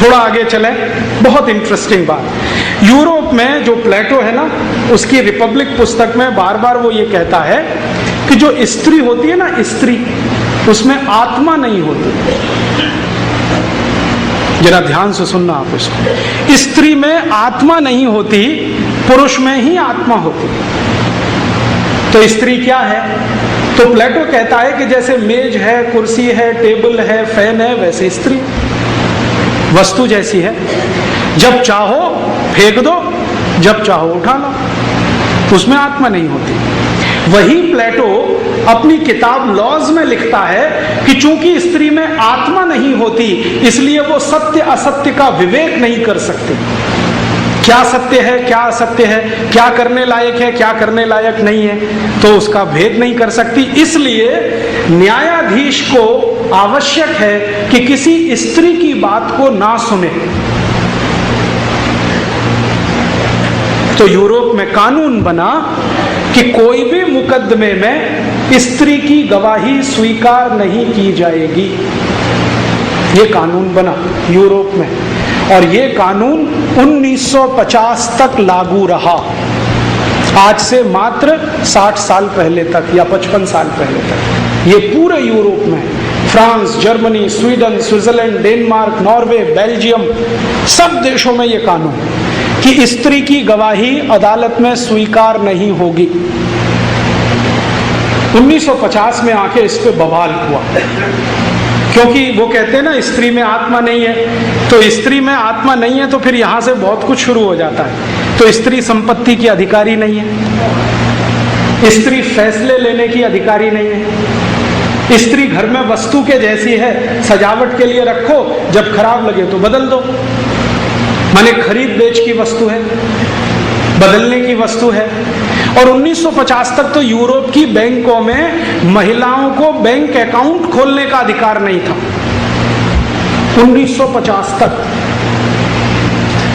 थोड़ा आगे चलें, बहुत इंटरेस्टिंग बात। यूरोप में जो प्लेटो है ना, उसकी रिपब्लिक पुस्तक में बार बार वो ये कहता है कि जो स्त्री होती है ना, स्त्री, उसमें आत्मा नहीं होती। जरा ध्यान से सुनना आप इसको। स्त्री में आत्मा नहीं होती, पुरुष में ही आत्मा होती। तो स्त्री क्या है? तो प्लेटो कहता है कि जैसे मेज है, कुर्सी है, टेबल है, फैन है, वैसे स्त्री वस्तु जैसी है। जब चाहो फेंक दो, जब चाहो उठा लो, उसमें आत्मा नहीं होती। वही प्लेटो अपनी किताब लॉज में लिखता है कि चूंकि स्त्री में आत्मा नहीं होती, इसलिए वो सत्य असत्य का विवेक नहीं कर सकती। क्या सत्य है, क्या असत्य है, क्या करने लायक है, क्या करने लायक नहीं है, तो उसका भेद नहीं कर सकती। इसलिए न्यायाधीश को आवश्यक है कि किसी स्त्री की बात को ना सुने। तो यूरोप में कानून बना कि कोई भी मुकदमे में स्त्री की गवाही स्वीकार नहीं की जाएगी। ये कानून बना यूरोप में, और ये कानून 1950 तक लागू रहा। आज से मात्र 60 साल पहले तक या 55 साल पहले तक ये पूरे यूरोप में, France, Germany, Sweden, Switzerland, Denmark, Norway, Belgium, सब देशों में ये कानून कि स्त्री की गवाही अदालत में स्वीकार नहीं होगी। 1950 में आके इस पे बवाल हुआ, क्योंकि वो कहते हैं ना स्त्री में आत्मा नहीं है। तो स्त्री में आत्मा नहीं है तो फिर यहां से बहुत कुछ शुरू हो जाता है। तो स्त्री संपत्ति की अधिकारी नहीं है, स्त्री फैसले लेने की अधिकारी नहीं है, स्त्री घर में वस्तु के जैसी है, सजावट के लिए रखो, जब खराब लगे तो बदल दो। माने खरीद बेच की वस्तु है, बदलने की वस्तु है। और 1950 तक तो यूरोप की बैंकों में महिलाओं को बैंक अकाउंट खोलने का अधिकार नहीं था। 1950 तक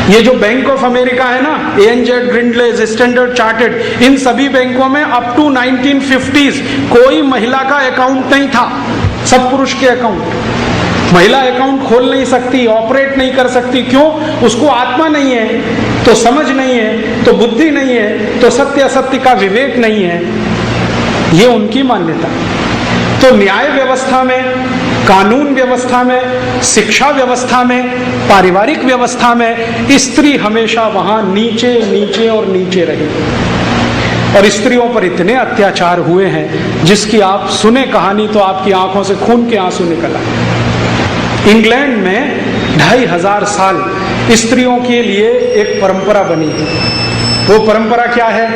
ये जो बैंक ऑफ अमेरिका है ना, ANZ, ग्रिंडलेज, स्टैंडर्ड चार्टर्ड, इन सभी बैंकों में अप टू 1950s कोई महिला का अकाउंट नहीं था, सब पुरुष के अकाउंट। महिला अकाउंट खोल नहीं सकती, ऑपरेट नहीं कर सकती। क्यों? उसको आत्मा नहीं है, तो समझ नहीं है, तो बुद्धि नहीं है, तो सत्य असत्य का विवेक नहीं है। ये उनकी मान्यता। तो न्याय व्यवस्था में, कानून व्यवस्था में, शिक्षा व्यवस्था में, पारिवारिक व्यवस्था में स्त्री हमेशा वहां नीचे नीचे और नीचे रही। और स्त्रियों पर इतने अत्याचार हुए हैं जिसकी आप सुने कहानी तो आपकी आंखों से खून के आंसू निकल आए। इंग्लैंड में 2500 साल स्त्रियों के लिए एक परंपरा बनी है। वो परंपरा क्या है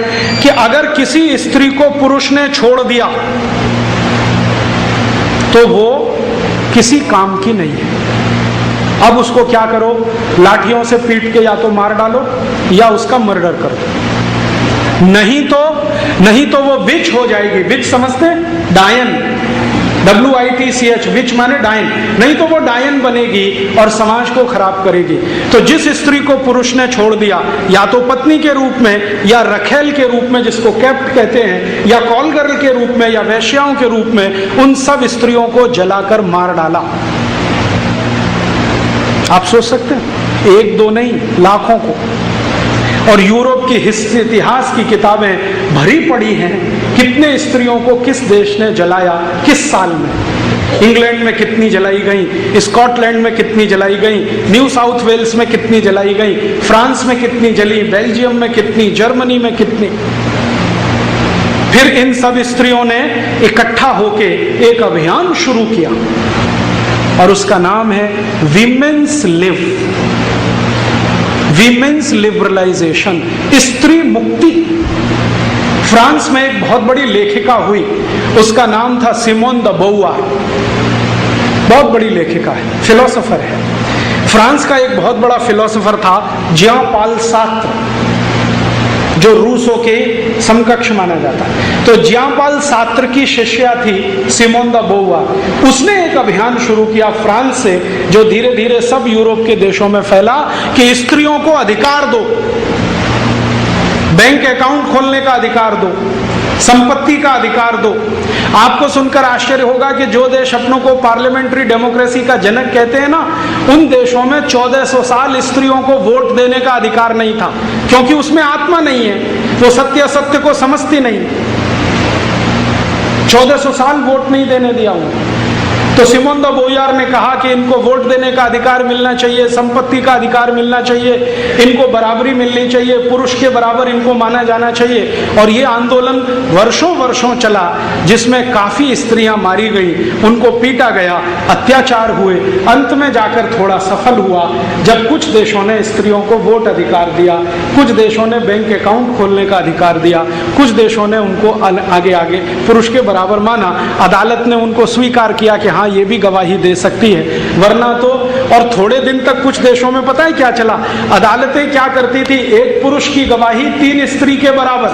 कि अगर किसी स्त्री को पुरुष ने छोड़ दिया तो वो किसी काम की नहीं है। अब उसको क्या करो, लाठियों से पीट के या तो मार डालो या उसका मर्डर कर दो, नहीं तो वो विच हो जाएगी। विच समझते? डायन, WITCH, विच माने डायन। नहीं तो वो डायन बनेगी और समाज को खराब करेगी। तो जिस स्त्री को पुरुष ने छोड़ दिया, या तो पत्नी के रूप में, या रखेल के रूप में जिसको कैप्ट कहते हैं, या कॉल गर्ल के रूप में, या वैश्याओं के रूप में, उन सब स्त्रियों को जलाकर मार डाला। आप सोच सकते हैं, एक दो नहीं, लाखों को। और यूरोप की इतिहास की किताबें भरी पड़ी हैं, कितने स्त्रियों को किस देश ने जलाया, किस साल में। इंग्लैंड में कितनी जलाई गई, स्कॉटलैंड में कितनी जलाई गई, न्यू साउथ वेल्स में कितनी जलाई गई, फ्रांस में कितनी जली, बेल्जियम में कितनी, जर्मनी में कितनी। फिर इन सब स्त्रियों ने इकट्ठा होके एक अभियान शुरू किया और उसका नाम है विमेन्स लिबरलाइजेशन, स्त्री मुक्ति। फ्रांस में एक बहुत बड़ी लेखिका हुई, उसका नाम था सिमोन द बोवार। बहुत बड़ी लेखिका है, फिलोसोफर है। फ्रांस का एक बहुत बड़ा फिलोसोफर था जियां पाल सार्त्र, जो रूसों के समकक्ष माना जाता है। तो जियां पाल सार्त्र की शिष्या थी सिमोन द बोवार। उसने एक अभियान शुरू किया फ्रांस से, जो धीरे धीरे सब यूरोप के देशों में फैला कि स्त्रियों को अधिकार दो, बैंक अकाउंट खोलने का अधिकार दो, संपत्ति का अधिकार दो। आपको सुनकर आश्चर्य होगा कि जो देश अपनों को पार्लियामेंट्री डेमोक्रेसी का जनक कहते हैं ना, उन देशों में 1400 साल स्त्रियों को वोट देने का अधिकार नहीं था, क्योंकि उसमें आत्मा नहीं है, वो सत्य असत्य को समझती नहीं। 1400 साल वोट नहीं देने दिया उन्हें। तो सिमोन द बोयार ने कहा कि इनको वोट देने का अधिकार मिलना चाहिए, संपत्ति का अधिकार मिलना चाहिए, इनको बराबरी मिलनी चाहिए, पुरुष के बराबर इनको माना जाना चाहिए। और ये आंदोलन वर्षों वर्षों चला, जिसमें काफी स्त्रियां मारी गई, उनको पीटा गया, अत्याचार हुए। अंत में जाकर थोड़ा सफल हुआ जब कुछ देशों ने स्त्रियों को वोट अधिकार दिया, कुछ देशों ने बैंक अकाउंट खोलने का अधिकार दिया, कुछ देशों ने उनको आगे आगे पुरुष के बराबर माना। अदालत ने उनको स्वीकार किया कि हाँ, ये भी गवाही दे सकती है, वरना तो। और थोड़े दिन तक कुछ देशों में पता है क्या चला, अदालतें क्या करती थी, एक पुरुष की गवाही 3 स्त्री के बराबर।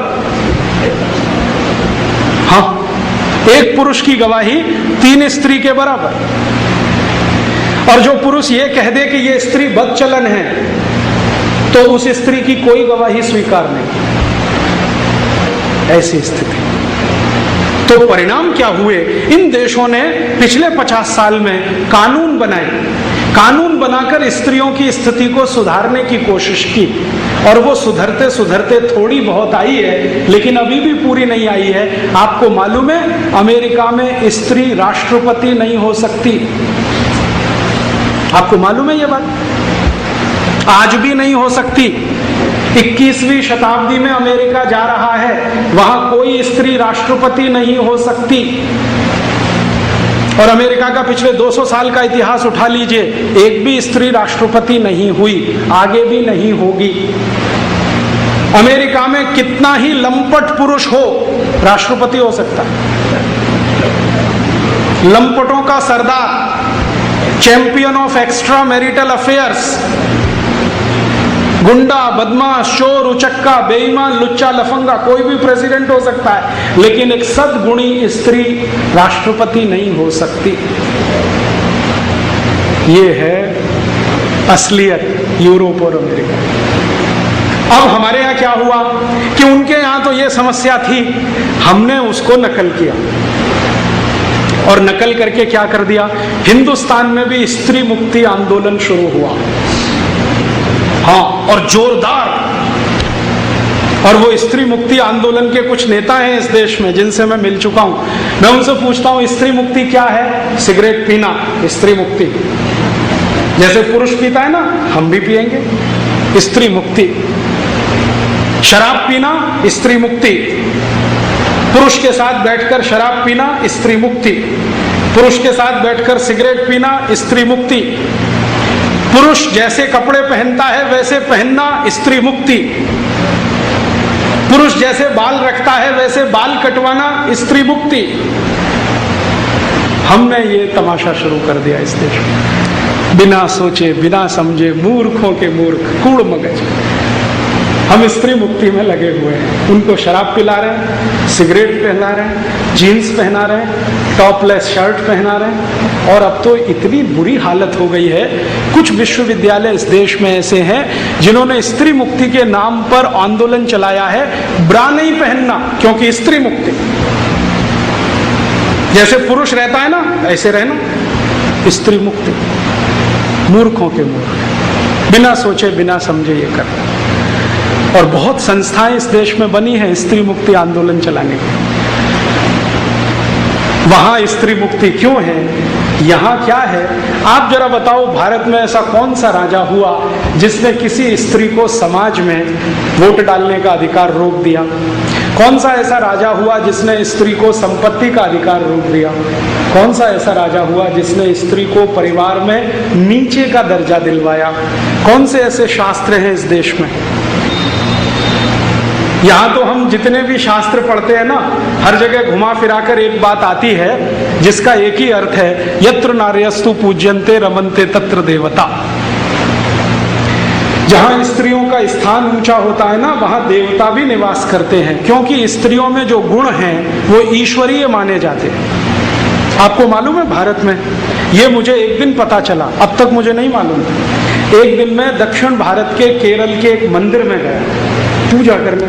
हाँ, एक पुरुष की गवाही 3 स्त्री के बराबर। और जो पुरुष ये कह दे कि ये स्त्री बदचलन है, तो उस स्त्री की कोई गवाही स्वीकार नहीं। ऐसी स्थिति। तो परिणाम क्या हुए, इन देशों ने पिछले 50 साल में कानून बनाए, कानून बनाकर स्त्रियों की स्थिति को सुधारने की कोशिश की। और वो सुधरते सुधरते थोड़ी बहुत आई है, लेकिन अभी भी पूरी नहीं आई है। आपको मालूम है, अमेरिका में स्त्री राष्ट्रपति नहीं हो सकती। आपको मालूम है ये बात? आज भी नहीं हो सकती। 21वीं शताब्दी में अमेरिका जा रहा है, वहां कोई स्त्री राष्ट्रपति नहीं हो सकती। और अमेरिका का पिछले 200 साल का इतिहास उठा लीजिए, एक भी स्त्री राष्ट्रपति नहीं हुई, आगे भी नहीं होगी। अमेरिका में कितना ही लंपट पुरुष हो, राष्ट्रपति हो सकता है। लंपटों का सरदार, champion of extra marital affairs, गुंडा, बदमाश, चोर, उचक्का, बेईमान, लुच्चा, लफंगा, कोई भी प्रेसिडेंट हो सकता है, लेकिन एक सद्गुणी स्त्री राष्ट्रपति नहीं हो सकती। ये है असलियत यूरोप और अमेरिका। अब हमारे यहाँ क्या हुआ कि उनके यहाँ तो ये समस्या थी, हमने उसको नकल किया। और नकल करके क्या कर दिया, हिंदुस्तान में भी स्त्री मुक्ति आंदोलन शुरू हुआ। हाँ, और जोरदार। और वो स्त्री मुक्ति आंदोलन के कुछ नेता हैं इस देश में, जिनसे मैं मिल चुका हूं। मैं उनसे पूछता हूं, स्त्री मुक्ति क्या है? सिगरेट पीना स्त्री मुक्ति। जैसे पुरुष पीता है ना, हम भी पिएंगे, स्त्री मुक्ति। शराब पीना स्त्री मुक्ति। पुरुष के साथ बैठकर शराब पीना स्त्री मुक्ति। पुरुष के साथ बैठकर सिगरेट पीना स्त्री मुक्ति। पुरुष जैसे कपड़े पहनता है वैसे पहनना स्त्री मुक्ति। पुरुष जैसे बाल रखता है वैसे बाल कटवाना स्त्री मुक्ति। हमने ये तमाशा शुरू कर दिया इस देश में, बिना सोचे बिना समझे, मूर्खों के मूर्ख, कूड़ मगज। हम स्त्री मुक्ति में लगे हुए हैं। उनको शराब पिला रहे हैं, सिगरेट पहना रहे हैं, जीन्स पहना रहे हैं, टॉपलेस शर्ट पहना रहे हैं। और अब तो इतनी बुरी हालत हो गई है, कुछ विश्वविद्यालय इस देश में ऐसे हैं जिन्होंने स्त्री मुक्ति के नाम पर आंदोलन चलाया है, ब्रा नहीं पहनना, क्योंकि स्त्री मुक्ति। जैसे पुरुष रहता है ना, ऐसे रहना, स्त्री मुक्ति। मूर्खों के मूर्ख, बिना सोचे बिना समझे ये करना। और बहुत संस्थाएं इस देश में बनी हैं स्त्री मुक्ति आंदोलन चलाने की। वहां स्त्री मुक्ति क्यों है, यहां क्या है? आप जरा बताओ, भारत में ऐसा कौन सा राजा हुआ जिसने किसी स्त्री को समाज में वोट डालने का अधिकार रोक दिया? कौन सा ऐसा राजा हुआ जिसने स्त्री को संपत्ति का अधिकार रोक दिया? कौन सा ऐसा राजा हुआ जिसने स्त्री को परिवार में नीचे का दर्जा दिलवाया? कौन से ऐसे शास्त्र हैं इस देश में? यहाँ तो हम जितने भी शास्त्र पढ़ते हैं ना, हर जगह घुमा फिराकर एक बात आती है जिसका एक ही अर्थ है, यत्र नार्यस्तु पूज्यन्ते रमन्ते तत्र देवता। जहां स्त्रियों का स्थान ऊंचा होता है ना, वहां देवता भी निवास करते हैं, क्योंकि स्त्रियों में जो गुण हैं वो ईश्वरीय माने जाते हैं। आपको मालूम है भारत में, ये मुझे एक दिन पता चला, अब तक मुझे नहीं मालूम था। एक दिन मैं दक्षिण भारत के केरल के एक मंदिर में गया पूजा करने,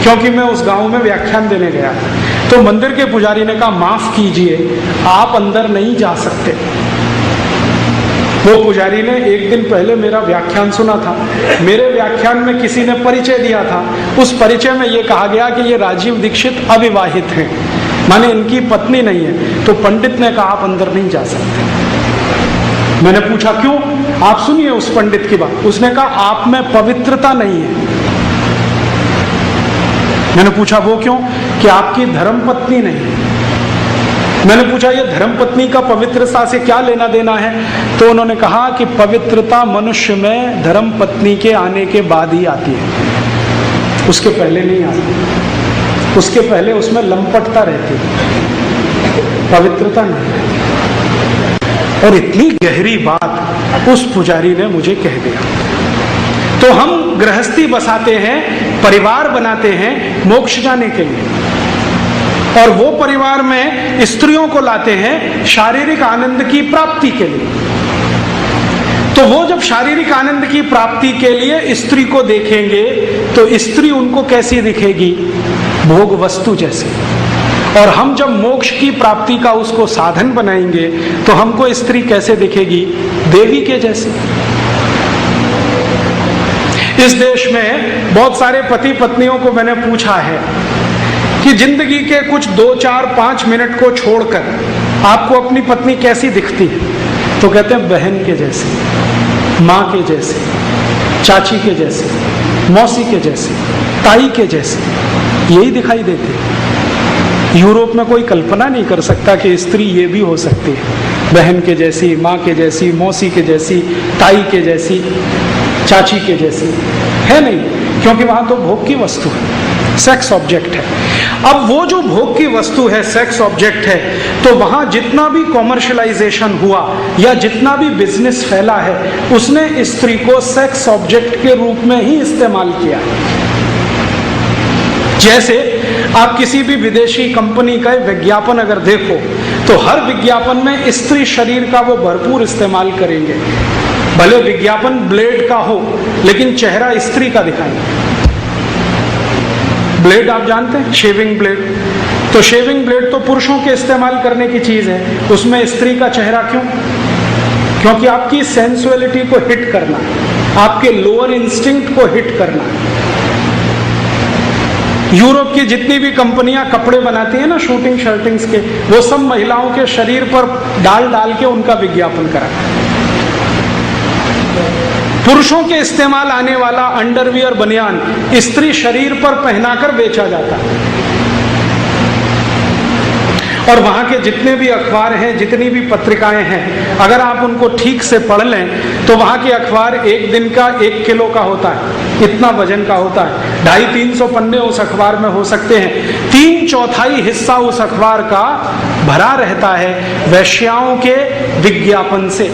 क्योंकि मैं उस गांव में व्याख्यान देने गया। तो मंदिर के पुजारी ने कहा माफ कीजिए, आप अंदर नहीं जा सकते। वो पुजारी ने एक दिन पहले मेरा व्याख्यान सुना था। मेरे व्याख्यान में किसी ने परिचय दिया था। उस परिचय में ये कहा गया कि ये राजीव दीक्षित अविवाहित हैं, माने इनकी पत्नी नहीं है। तो पंडित ने कहा आप अंदर नहीं जा सकते। मैंने पूछा क्यों? आप सुनिए उस पंडित की बात। उसने कहा आप में पवित्रता नहीं है। मैंने पूछा वो क्यों? कि आपकी धर्मपत्नी नहीं है। मैंने पूछा ये धर्मपत्नी का पवित्रता से क्या लेना देना है? तो उन्होंने कहा कि पवित्रता मनुष्य में धर्मपत्नी के आने के बाद ही आती है, उसके पहले नहीं आती। उसके पहले उसमें लंपटता रहती है, पवित्रता नहीं। और इतनी गहरी बात उस पुजारी ने मुझे कह दिया। तो हम गृहस्थी बसाते हैं, परिवार बनाते हैं मोक्ष जाने के लिए, और वो परिवार में स्त्रियों को लाते हैं शारीरिक आनंद की प्राप्ति के लिए। तो वो जब शारीरिक आनंद की प्राप्ति के लिए स्त्री को देखेंगे तो स्त्री उनको कैसी दिखेगी? भोग वस्तु जैसी। और हम जब मोक्ष की प्राप्ति का उसको साधन बनाएंगे तो हमको स्त्री कैसे दिखेगी? देवी के जैसी। इस देश में बहुत सारे पति पत्नियों को मैंने पूछा है कि जिंदगी के कुछ 2, 4, 5 मिनट को छोड़कर आपको अपनी पत्नी कैसी दिखती है? तो कहते हैं बहन के जैसी, माँ के जैसी, चाची के जैसी, मौसी के जैसी, ताई के जैसी, यही दिखाई देती है। यूरोप में कोई कल्पना नहीं कर सकता कि स्त्री ये भी हो सकती है, बहन के जैसी, माँ के जैसी, मौसी के जैसी, ताई के जैसी, चाची के जैसी है नहीं, क्योंकि वहां तो भोग की वस्तु है, सेक्स ऑब्जेक्ट है। अब वो जो भोग की वस्तु है, सेक्स ऑब्जेक्ट है, तो वहां जितना भी कॉमर्शलाइजेशन हुआ या जितना भी बिजनेस फैला है, उसने स्त्री को सेक्स ऑब्जेक्ट के रूप में ही इस्तेमाल किया। जैसे आप किसी भी विदेशी कंपनी का विज्ञापन अगर देखो तो हर विज्ञापन में स्त्री शरीर का वो भरपूर इस्तेमाल करेंगे। भले विज्ञापन ब्लेड का हो लेकिन चेहरा स्त्री का दिखाएंगे। ब्लेड आप जानते हैं, शेविंग ब्लेड। तो शेविंग ब्लेड तो पुरुषों के इस्तेमाल करने की चीज है, उसमें स्त्री का चेहरा क्यों? क्योंकि आपकी सेंसुअलिटी को हिट करना, आपके लोअर इंस्टिंक्ट को हिट करना। यूरोप की जितनी भी कंपनियां कपड़े बनाती हैं ना, शूटिंग शर्टिंग्स के, वो सब महिलाओं के शरीर पर डाल डाल के उनका विज्ञापन कराते हैं। पुरुषों के इस्तेमाल आने वाला अंडरवियर बनियान स्त्री शरीर पर पहनाकर बेचा जाता है। और वहां के जितने भी अखबार हैं, जितनी भी पत्रिकाएं हैं, अगर आप उनको ठीक से पढ़ लें तो वहां के अखबार एक दिन का 1 किलो का होता है, इतना वजन का होता है। 250-300 पन्ने उस अखबार में हो सकते हैं। 3/4 हिस्सा उस अखबार का भरा रहता है वेश्याओं के विज्ञापन से।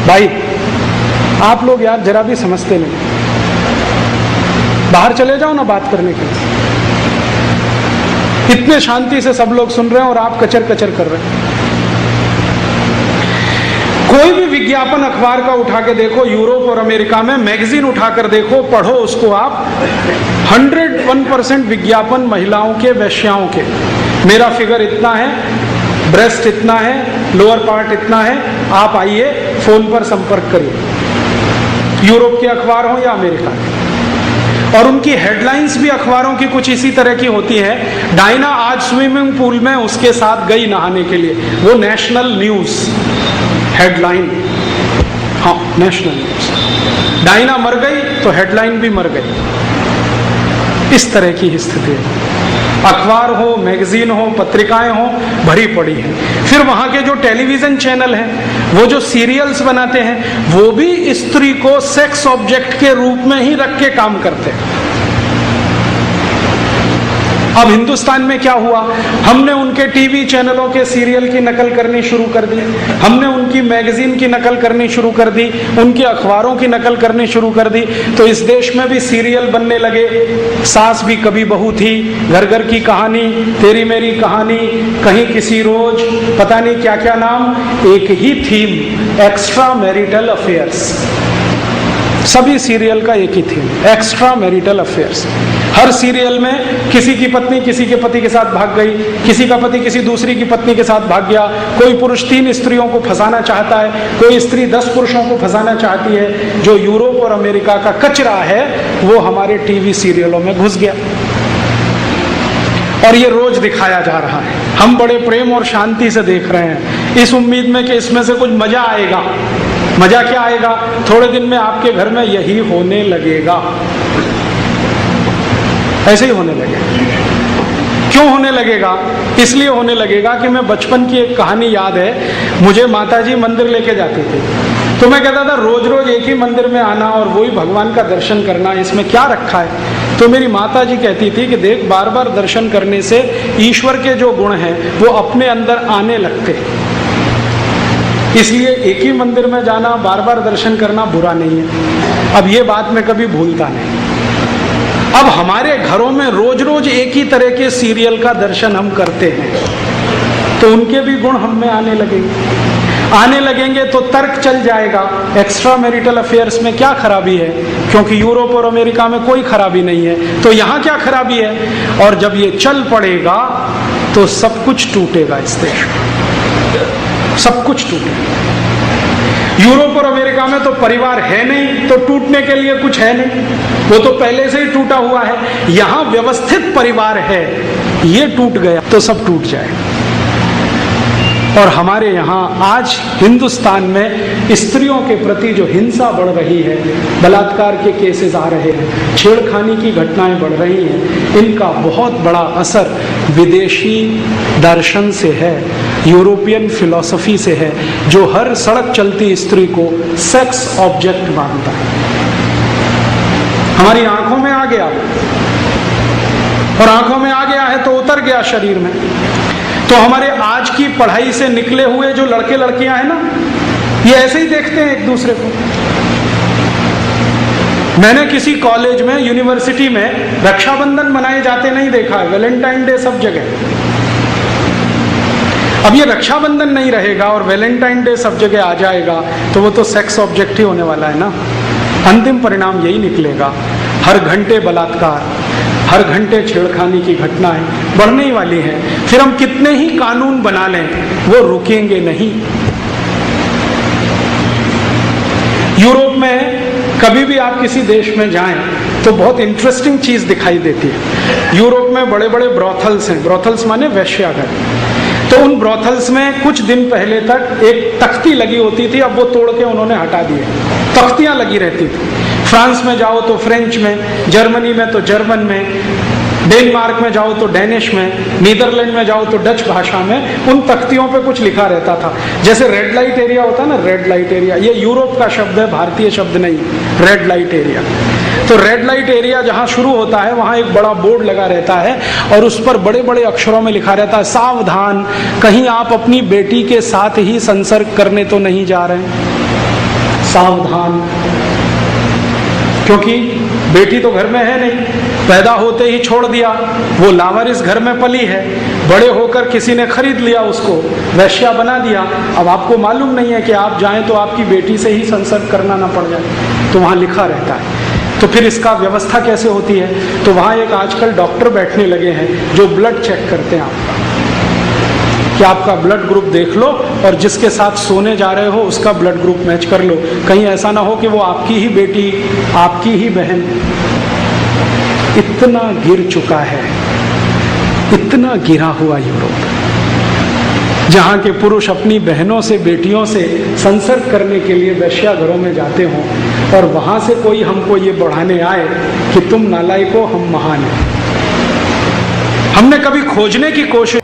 भाई आप लोग यार जरा भी समझते नहीं, बाहर चले जाओ ना बात करने के लिए। इतने शांति से सब लोग सुन रहे हैं और आप कचर कचर कर रहे हैं। कोई भी विज्ञापन अखबार का उठा के देखो, यूरोप और अमेरिका में मैगजीन उठाकर देखो, पढ़ो उसको आप, 101% विज्ञापन महिलाओं के, वेश्याओं के। मेरा फिगर इतना है, ब्रेस्ट इतना है, लोअर पार्ट इतना है, आप आइए फोन पर संपर्क करिए। यूरोप के अखबार हो या अमेरिका के। और उनकी हेडलाइंस भी अखबारों की कुछ इसी तरह की होती है। डायना आज स्विमिंग पूल में उसके साथ गई नहाने के लिए, वो नेशनल न्यूज हेडलाइन। हाँ, नेशनल न्यूज। डायना मर गई तो हेडलाइन भी मर गई। इस तरह की स्थिति है। अखबार हो, मैगजीन हो, पत्रिकाएं हो, भरी पड़ी है। फिर वहां के जो टेलीविजन चैनल हैं, वो जो सीरियल्स बनाते हैं, वो भी स्त्री को सेक्स ऑब्जेक्ट के रूप में ही रख के काम करते हैं। अब हिंदुस्तान में क्या हुआ? हमने उनके टीवी चैनलों के सीरियल की नकल करनी शुरू कर दी, हमने उनकी मैगजीन की नकल करनी शुरू कर दी, उनके अखबारों की नकल करनी शुरू कर दी। तो इस देश में भी सीरियल बनने लगे। सास भी कभी बहू थी, घर घर की कहानी, तेरी मेरी कहानी, कहीं किसी रोज, पता नहीं क्या क्या नाम, एक ही थीम, एक्स्ट्रा मैरिटल अफेयर्स। सभी सीरियल का एक ही थीम, एक्स्ट्रा मैरिटल अफेयर्स। हर सीरियल में किसी की पत्नी किसी के पति के साथ भाग गई, किसी का पति किसी दूसरी की पत्नी के साथ भाग गया, कोई पुरुष 3 स्त्रियों को फंसाना चाहता है, कोई स्त्री 10 पुरुषों को फंसाना चाहती है। जो यूरोप और अमेरिका का कचरा है वो हमारे टीवी सीरियलों में घुस गया और ये रोज दिखाया जा रहा है। हम बड़े प्रेम और शांति से देख रहे हैं, इस उम्मीद में कि इसमें से कुछ मजा आएगा। मजा क्या आएगा? थोड़े दिन में आपके घर में यही होने लगेगा, ऐसे ही होने लगेगा। क्यों होने लगेगा? इसलिए होने लगेगा कि मैं बचपन की एक कहानी याद है। मुझे माताजी मंदिर लेके जाती थी, तो मैं कहता था रोज रोज एक ही मंदिर में आना और वही भगवान का दर्शन करना, इसमें क्या रखा है? तो मेरी माताजी कहती थी कि देख, बार बार दर्शन करने से ईश्वर के जो गुण हैं वो अपने अंदर आने लगते, इसलिए एक ही मंदिर में जाना, बार बार दर्शन करना बुरा नहीं है। अब ये बात मैं कभी भूलता नहीं। अब हमारे घरों में रोज रोज एक ही तरह के सीरियल का दर्शन हम करते हैं तो उनके भी गुण हम में आने लगेंगे तो तर्क चल जाएगा, एक्स्ट्रा मैरिटल अफेयर्स में क्या खराबी है, क्योंकि यूरोप और अमेरिका में कोई खराबी नहीं है, तो यहाँ क्या खराबी है? और जब ये चल पड़ेगा तो सब कुछ टूटेगा इस देश में, सब कुछ टूटेगा। यूरोप और अमेरिका में तो परिवार है नहीं, तो टूटने के लिए कुछ है नहीं, वो तो पहले से ही टूटा हुआ है। यहाँ व्यवस्थित परिवार है, ये टूट गया तो सब टूट जाएगा। और हमारे यहाँ आज हिंदुस्तान में स्त्रियों के प्रति जो हिंसा बढ़ रही है, बलात्कार के केसेस आ रहे हैं, छेड़खानी की घटनाएं बढ़ रही हैं, इनका बहुत बड़ा असर विदेशी दर्शन से है, यूरोपियन फिलॉसफी से है, जो हर सड़क चलती स्त्री को सेक्स ऑब्जेक्ट मानता है। हमारी आंखों में आ गया, और आंखों में आ गया है तो उतर गया शरीर में। तो हमारे आज की पढ़ाई से निकले हुए जो लड़के लड़कियां हैं ना, ये ऐसे ही देखते हैं एक दूसरे को। मैंने किसी कॉलेज में, यूनिवर्सिटी में रक्षाबंधन मनाए जाते नहीं देखा है, वैलेंटाइन डे सब जगह। अब ये रक्षाबंधन नहीं रहेगा और वैलेंटाइन डे सब जगह आ जाएगा तो वो तो सेक्स ऑब्जेक्ट ही होने वाला है ना। अंतिम परिणाम यही निकलेगा, हर घंटे बलात्कार, हर घंटे छेड़खानी की घटनाएं बढ़ने ही वाली हैं। फिर हम कितने ही कानून बना लें, वो रुकेंगे नहीं। यूरोप में कभी भी आप किसी देश में जाएं तो बहुत इंटरेस्टिंग चीज दिखाई देती है। यूरोप में बड़े बड़े ब्रॉथल्स हैं, ब्रॉथल्स माने वेश्याघर। तो उन ब्रॉथल्स में कुछ दिन पहले तक एक तख्ती लगी होती थी, अब वो तोड़ के उन्होंने हटा दी है। तख्तियां लगी रहती थी। फ्रांस में जाओ तो फ्रेंच में, जर्मनी में तो जर्मन में, डेनमार्क में जाओ तो डेनिश में, नीदरलैंड में जाओ तो डच भाषा में उन तख्तियों पे कुछ लिखा रहता था। जैसे रेड लाइट एरिया होता है ना, रेड लाइट एरिया, ये यूरोप का शब्द है, भारतीय शब्द नहीं, रेड लाइट एरिया। तो रेड लाइट एरिया जहां शुरू होता है वहां एक बड़ा बोर्ड लगा रहता है और उस पर बड़े बड़े अक्षरों में लिखा रहता है, सावधान, कहीं आप अपनी बेटी के साथ ही संसर्ग करने तो नहीं जा रहे, सावधान। क्योंकि बेटी तो घर में है नहीं, पैदा होते ही छोड़ दिया, वो लावारिस घर में पली है, बड़े होकर किसी ने खरीद लिया उसको, वैश्या बना दिया। अब आपको मालूम नहीं है कि आप जाएं तो आपकी बेटी से ही संसर्ग करना ना पड़ जाए, तो वहां लिखा रहता है। तो फिर इसका व्यवस्था कैसे होती है? तो वहां एक आजकल डॉक्टर बैठने लगे हैं जो ब्लड चेक करते हैं आपका, कि आपका ब्लड ग्रुप देख लो और जिसके साथ सोने जा रहे हो उसका ब्लड ग्रुप मैच कर लो, कहीं ऐसा ना हो कि वो आपकी ही बेटी, आपकी ही बहन। इतना गिर चुका है, इतना गिरा हुआ यूरोप, जहां के पुरुष अपनी बहनों से, बेटियों से संसर्ग करने के लिए वेश्याघरों में जाते हों और वहां से कोई हमको ये बढ़ाने आए कि तुम नालायको, हम महान हैं। हमने कभी खोजने की कोशिश